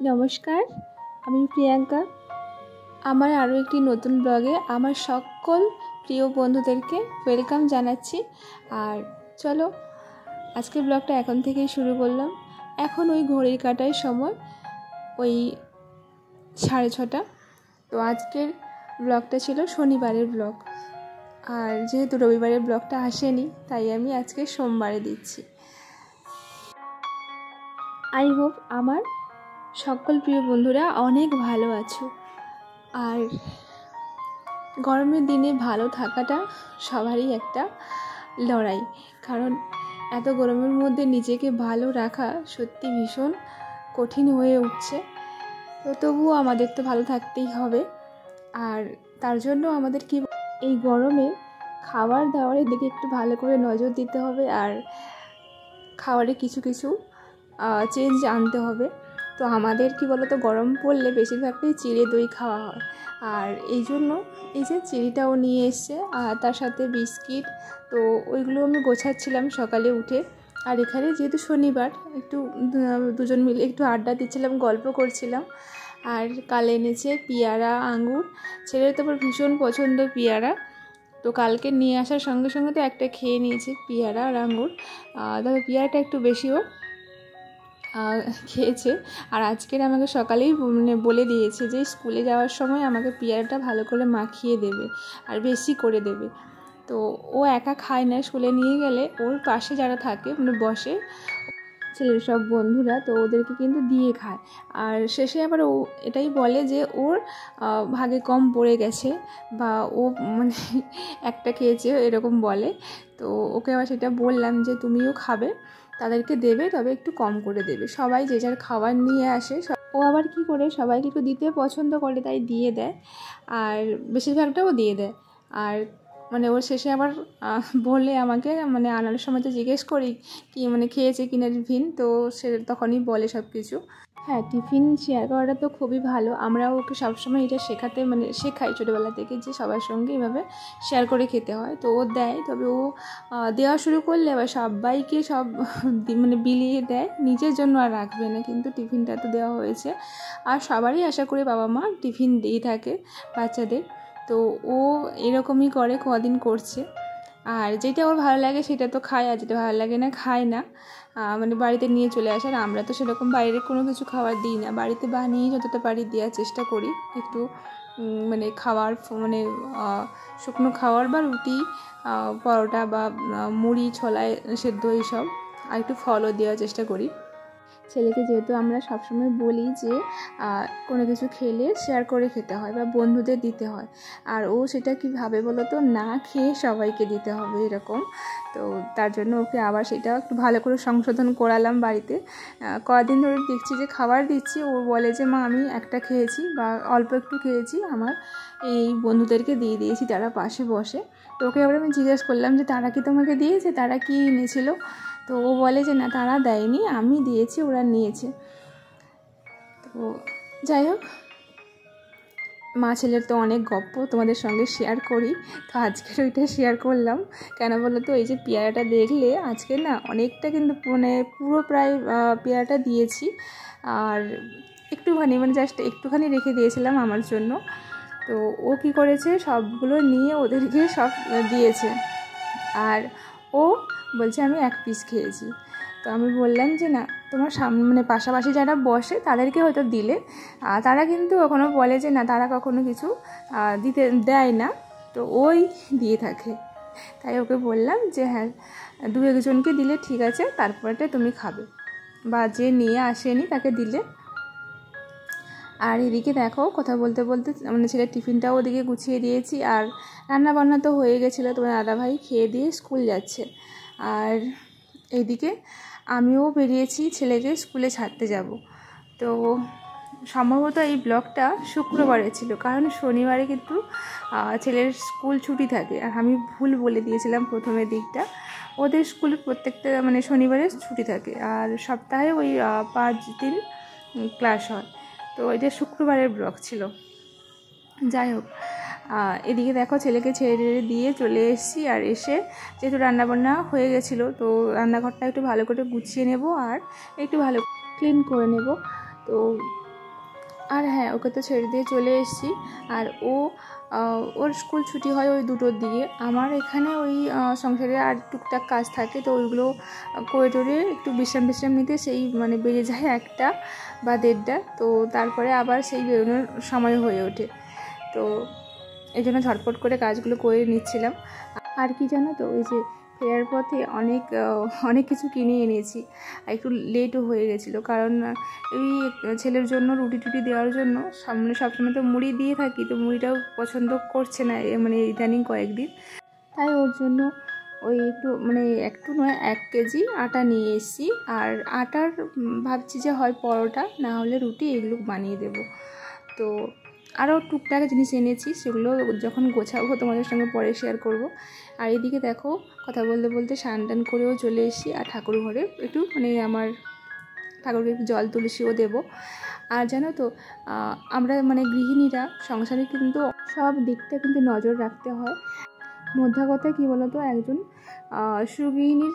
নমস্কার, আমি প্রিয়াঙ্কা। আমার আরও একটি নতুন ব্লগে আমার সকল প্রিয় বন্ধুদেরকে ওয়েলকাম জানাচ্ছি। আর চলো আজকের ব্লগটা এখন থেকেই শুরু করলাম। এখন ওই ঘড়ির কাঁটার সময় ওই 6:30। তো আজকের ব্লগটা ছিল শনিবারের ব্লগ, আর যেহেতু রবিবারের ব্লগটা আসেনি তাই আমি আজকে সোমবারে দিচ্ছি। আই হোপ আমার সকল প্রিয় বন্ধুরা অনেক ভালো আছো। আর গরমের দিনে ভালো থাকাটা সবারই একটা লড়াই, কারণ এত গরমের মধ্যে নিজেকে ভালো রাখা সত্যি ভীষণ কঠিন হয়ে উঠছে। তো তবুও আমাদের তো ভালো থাকতেই হবে। আর তার জন্য আমাদের কি এই গরমে খাবার দাবারের দিকে একটু ভালো করে নজর দিতে হবে, আর খাবারে কিছু কিছু চেঞ্জ আনতে হবে। তো আমাদের কি বলতো, গরম পড়লে বেশিরভাগটাই চিড়ে দই খাওয়া হয়, আর এই জন্য এই যে চিড়িটাও নিয়ে এসছে, আর তার সাথে বিস্কিট। তো ওইগুলো আমি গোছাচ্ছিলাম সকালে উঠে। আর এখানে যেহেতু শনিবার, একটু দুজন মিলে একটু আড্ডা দিচ্ছিলাম, গল্প করছিলাম। আর কাল এনেছে পেয়ারা, আঙুর। ছেলের তো আবার ভীষণ পছন্দ পেয়ারা, তো কালকে নিয়ে আসার সঙ্গে সঙ্গে তো একটা খেয়ে নিয়েছে পেয়ারা আর আঙুর। তবে পেয়ারাটা একটু বেশিও খেয়েছে। আর আজকের আমাকে সকালেই বলে দিয়েছে যে স্কুলে যাওয়ার সময় আমাকে পেয়ারাটা ভালো করে মাখিয়ে দেবে আর বেশি করে দেবে। তো ও একা খায় না, স্কুলে নিয়ে গেলে ওর পাশে যারা থাকে বসে ছেলের সব বন্ধুরা, তো ওদেরকে কিন্তু দিয়ে খায়। আর শেষে আবার ও এটাই বলে যে ওর ভাগে কম পড়ে গেছে, বা ও একটা খেয়েছে এরকম বলে। তো ওকে আবার সেটা বললাম যে তুমিও খাবে, তাদেরকে দেবে, তবে একটু কম করে দেবে। সবাই যে যার খাবার নিয়ে আসে, ও আবার কি করে সবাইকে একটু দিতে পছন্দ করে, তাই দিয়ে দেয়। আর বেশিরভাগটাও দিয়ে দেয়। আর ওর শেষে আবার বলে আমাকে, আনার সময় তো জিজ্ঞেস করি কি খেয়েছে কিনা টিফিন, তো সে তখনই বলে সব কিছু। হ্যাঁ, টিফিন শেয়ার করাটা তো খুবই ভালো। আমরাও ওকে সবসময় এটা শেখাতে শেখাই ছোটোবেলা থেকে, যে সবার সঙ্গে এভাবে শেয়ার করে খেতে হয়। তো ও দেয়, তবে ও দেওয়া শুরু করলে আবার সবাইকে সব বিলিয়ে দেয়, নিজের জন্য আর রাখবে না। কিন্তু টিফিনটা তো দেওয়া হয়েছে, আর সবারই আশা করি বাবা মা টিফিন দিয়ে থাকে বাচ্চাদের। তো ও এরকমই করে, কদিন করছে। আর যেটা ওর ভালো লাগে সেটা তো খায়, আর যেটা ভালো লাগে না খায় না। বাড়িতে নিয়ে চলে আসে। আর আমরা তো সেরকম বাইরে কোনো কিছু খাবার দিই না, বাড়িতে বানিয়ে যতটা পারি দেওয়ার চেষ্টা করি। একটু খাবার শুকনো খাবার বা রুটি, পরোটা বা মুড়ি, ছোলায় সেদ্ধ এইসব, আর একটু ফলও দেওয়ার চেষ্টা করি। ছেলেকে যেহেতু আমরা সবসময় বলি যে কোনো কিছু খেলে শেয়ার করে খেতে হয় বা বন্ধুদের দিতে হয়, আর ও সেটা কী ভাবে বলো তো, না খেয়ে সবাইকে দিতে হবে এরকম। তো তার জন্য ওকে আবার সেটা একটু ভালো করে সংশোধন করালাম বাড়িতে। কদিন ধরে দেখছি যে খাবার দিচ্ছি, ও বলে যে মা আমি একটা খেয়েছি বা অল্প একটু খেয়েছি, আমার এই বন্ধুদেরকে দিয়ে দিয়েছি যারা পাশে বসে। তো ওকে আবার আমি জিজ্ঞেস করলাম যে তারা কি তোমাকে দিয়েছে, তারা কি এনেছিল? তো ও বলে যে না, তারা দেয়নি, আমি দিয়েছি, ওরা নিয়েছে। তো যাই হোক, মা ছেলের তো অনেক গপ্প তোমাদের সঙ্গে শেয়ার করি, তো আজকের ওইটা শেয়ার করলাম। কেন বলো তো, এই যে পেয়ারাটা দেখলে আজকে না অনেকটা কিন্তু পুরো প্রায় পেয়ারাটা দিয়েছি, আর একটুখানি জাস্ট একটুখানি রেখে দিয়েছিলাম আমার জন্য। তো ও কি করেছে, সবগুলো নিয়ে ওদেরকে সব দিয়েছে, আর ও বলছে আমি এক পিস খেয়েছি। তো আমি বললাম যে না, তোমার সামনে পাশাপাশি যারা বসে তাদেরকে হয়তো দিলে, তারা কিন্তু কখনো বলে যে না, তারা কখনো কিছু দিতে দেয় না, তো ওই দিয়ে থাকে। তাই ওকে বললাম যে হ্যাঁ, 2-1জনকে দিলে ঠিক আছে, তারপরটা তুমি খাবে, বা যে নিয়ে আসেনি তাকে দিলে। আর এদিকে দেখো, কথা বলতে বলতে ছেলের টিফিনটাও ওদিকে গুছিয়ে দিয়েছি, আর রান্না বান্না তো হয়ে গেছিলো। তোমার দাদাভাই খেয়ে দিয়ে স্কুল যাচ্ছে, আর এইদিকে আমিও বেরিয়েছি ছেলেকে স্কুলে ছাড়তে যাব। তো সম্ভবত এই ব্লগটা শুক্রবারে ছিল, কারণ শনিবারে কিন্তু ছেলের স্কুল ছুটি থাকে। আর আমি ভুল বলে দিয়েছিলাম প্রথমের দিকটা, ওদের স্কুল প্রত্যেকটা শনিবারে ছুটি থাকে, আর সপ্তাহে ওই 5 দিন ক্লাস হয়। তো এটা শুক্রবারের ব্লগ ছিল। যাই হোক, এদিকে দেখো ছেলেকে ছেড়ে দিয়ে চলে এসেছি। আর এসে যেহেতু রান্নাবান্না হয়ে গেছিলো, তো রান্নাঘরটা একটু ভালো করে গুছিয়ে নেব আর একটু ভালো ক্লিন করে নেব। তো আর হ্যাঁ, ওকে তো ছেড়ে দিয়ে চলে এসেছি। আর ওর স্কুল ছুটি হয় ওই 2টোর দিকে। আমার এখানে ওই সংসারে আর টুকটাক কাজ থাকে, তো ওইগুলো করে টোরে একটু বিশ্রাম নিতে সেই মানে বেজে যায় 1টা বা 1:30টা। তো তারপরে আবার সেই বেরোনোর সময় হয়ে ওঠে। তো এই জন্য ঝটপট করে কাজগুলো করে নিচ্ছিলাম। আর কি জানো তো, ওই যে ফেরার পথে অনেক কিছু কিনে এনেছি, আর একটু লেটও হয়ে গেছিলো, কারণ এই ছেলের জন্য রুটি টুটি দেওয়ার জন্য সবসময় তো মুড়ি দিয়ে থাকি, তো মুড়িটাও পছন্দ করছে না মানে ইদানিং কয়েকদিন। তাই ওর জন্য ওই একটু নয় 1 কেজি আটা নিয়ে এসেছি। আর আটার ভাবছি যে হয় পরোটা, না হলে রুটি, এগুলো বানিয়ে দেবো। তো আরও টুকটাক জিনিস এনেছি, সেগুলো যখন গোছাবো তোমাদের সঙ্গে পরে শেয়ার করব। আর এদিকে দেখো, কথা বলতে বলতে স্নান টান করেও চলে এসেছি। আর ঠাকুর ঘরে একটু আমার ঠাকুরকে একটু জল তুলসীও দেবো। আর জানো তো, আমরা গৃহিণীরা সংসারে কিন্তু সব দিকটা কিন্তু নজর রাখতে হয়। মোদ্দা কথা কী বলো তো, একজন সুগৃহিণীর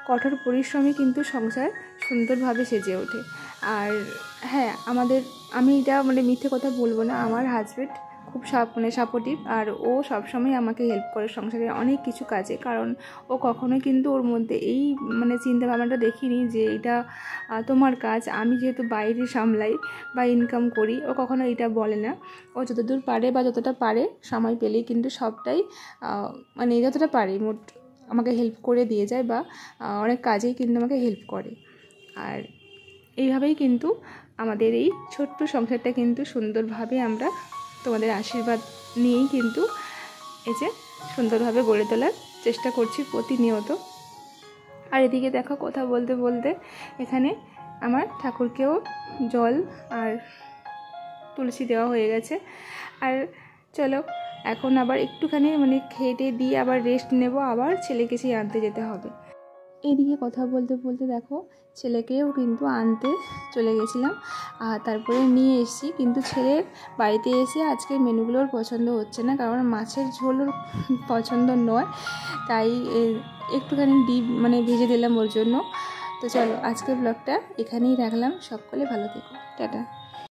কঠোর পরিশ্রমে কিন্তু সংসার সুন্দরভাবে সেজে ওঠে। আর হ্যাঁ, আমি এটা মিথ্যে কথা বলবো না, আমার হাজব্যান্ড খুব সাপোর্টিভ। আর ও সবসময় আমাকে হেল্প করে সংসারের অনেক কিছু কাজে, কারণ ও কখনোই কিন্তু ওর মধ্যে এই চিন্তা ভাবনাটা দেখিনি যে এটা তোমার কাজ। আমি যেহেতু বাইরে সামলাই বা ইনকাম করি, ও কখনো এটা বলে না। ও যতদূর পারে বা যতটা পারে সময় পেলেই কিন্তু সবটাই যতটা পারে মোট আমাকে হেল্প করে দিয়ে যায়, বা অনেক কাজেই কিন্তু আমাকে হেল্প করে। আর এইভাবেই কিন্তু আমাদের এই ছোট্ট সংসারটা কিন্তু সুন্দরভাবে আমরা তোমাদের আশীর্বাদ নিয়েই কিন্তু এই যে সুন্দরভাবে গড়ে তোলার চেষ্টা করছি প্রতিনিয়ত। আর এদিকে দেখো, কথা বলতে বলতে এখানে আমার ঠাকুরকেও জল আর তুলসী দেওয়া হয়ে গেছে। আর চলো এখন আবার একটুখানি খেয়ে দিয়ে আবার রেস্ট নেব, আবার ছেলেকে সেই আনতে যেতে হবে। এদিকে কথা বলতে বলতে দেখো, ছেলেকেও কিন্তু আনতে চলে গেছিলাম, আর তারপরে নিয়ে এসেছি। কিন্তু ছেলের বাড়িতে এসে আজকের মেনুগুলোর পছন্দ হচ্ছে না, কারণ মাছের ঝোল পছন্দ নয়, তাই একটুখানি ডিপ ভেজে দিলাম ওর জন্য। তো চলো, আজকের ব্লগটা এখানেই রাখলাম। সকলে ভালো থেকো, টাটা।